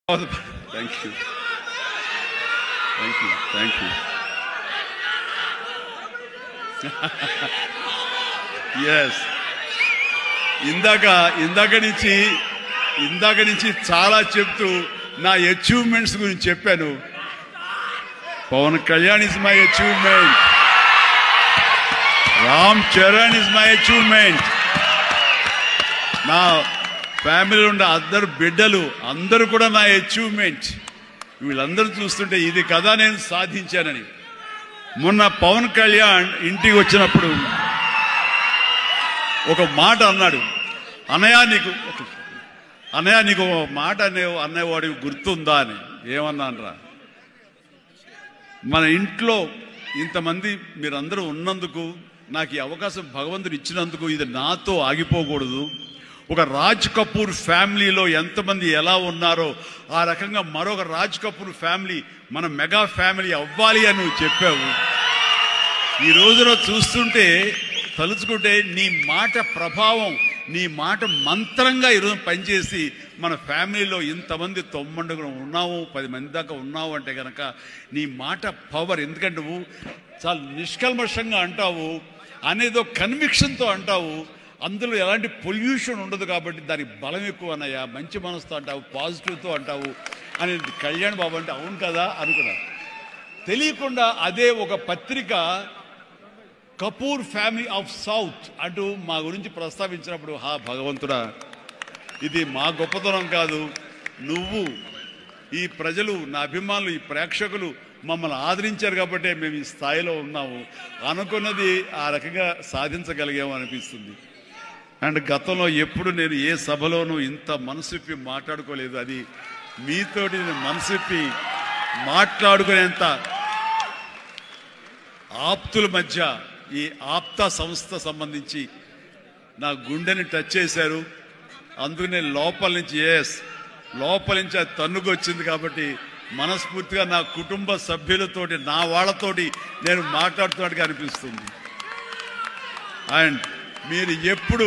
Thank you. Thank you. Thank you. Yes. ఇందాక నుంచి చాలా చెప్తూ నా అచీవ్మెంట్స్ గురించి చెప్పాను. Pawan Kalyan is my achievement, Ram Charan is my achievement, నా ఫ్యామిలీలో ఉన్న అందరు బిడ్డలు అందరూ కూడా నా అచీవ్మెంట్. వీళ్ళందరూ చూస్తుంటే ఇది కదా నేను సాధించానని. మొన్న పవన్ కళ్యాణ్ ఇంటికి వచ్చినప్పుడు ఒక మాట అన్నాడు, అన్నయ్య నీకు ఒక మాట అన్నవాడికి గుర్తుందా అని. ఏమన్నానరా, మన ఇంట్లో ఇంతమంది మీరందరూ ఉన్నందుకు, నాకు ఈ అవకాశం భగవంతుడు ఇచ్చినందుకు ఇది నాతో ఆగిపోకూడదు. ఒక రాజ్ కపూర్ ఫ్యామిలీలో ఎంతమంది ఎలా ఉన్నారో ఆ రకంగా మరొక రాజ్ కపూర్ ఫ్యామిలీ మన మెగా ఫ్యామిలీ అవ్వాలి అని నువ్వు చెప్పావు. ఈ రోజున చూస్తుంటే తలుచుకుంటే నీ మాట ప్రభావం, నీ మాట మంత్రంగా ఈరోజు పనిచేసి మన ఫ్యామిలీలో ఇంతమంది 90 ఉన్నావు, 10 మంది దాకా ఉన్నావు అంటే కనుక నీ మాట పవర్. ఎందుకంటే నువ్వు చాలా నిష్కల్మషంగా అంటావు, అనేదో కన్విక్షన్తో అంటావు, అందులో ఎలాంటి పొల్యూషన్ ఉండదు కాబట్టి దానికి బలం ఎక్కువ అన్నయ్య. మంచి మనసుతో అంటావు, పాజిటివ్తో అంటావు అని కళ్యాణ్ బాబు అంటే అవును కదా అనుకున్నా. తెలియకుండా అదే ఒక పత్రిక కపూర్ ఫ్యామిలీ ఆఫ్ సౌత్ అంటూ మా గురించి ప్రస్తావించినప్పుడు, భగవంతుడా, ఇది మా గొప్పతనం కాదు, నువ్వు ఈ ప్రజలు, నా అభిమానులు, ఈ ప్రేక్షకులు మమ్మల్ని ఆదరించారు కాబట్టి మేము ఈ స్థాయిలో ఉన్నాము. అనుకున్నది ఆ రకంగా సాధించగలిగాము అనిపిస్తుంది. అండ్ గతంలో ఎప్పుడు నేను ఏ సభలోనూ ఇంత మనసిప్పి మాట్లాడుకోలేదు. అది మీతోటి నేను మనసిప్పి మాట్లాడుకునేంత ఆప్తుల మధ్య ఈ ఆప్తా సంస్థ సంబంధించి నా గుండెని టచ్ చేశారు. అందుకనే లోపల నుంచి అది తన్నుకొచ్చింది కాబట్టి మనస్ఫూర్తిగా నా కుటుంబ సభ్యులతోటి, నా వాళ్ళతోటి నేను మాట్లాడుతున్నట్టుగా అనిపిస్తుంది. అండ్ మీరు ఎప్పుడు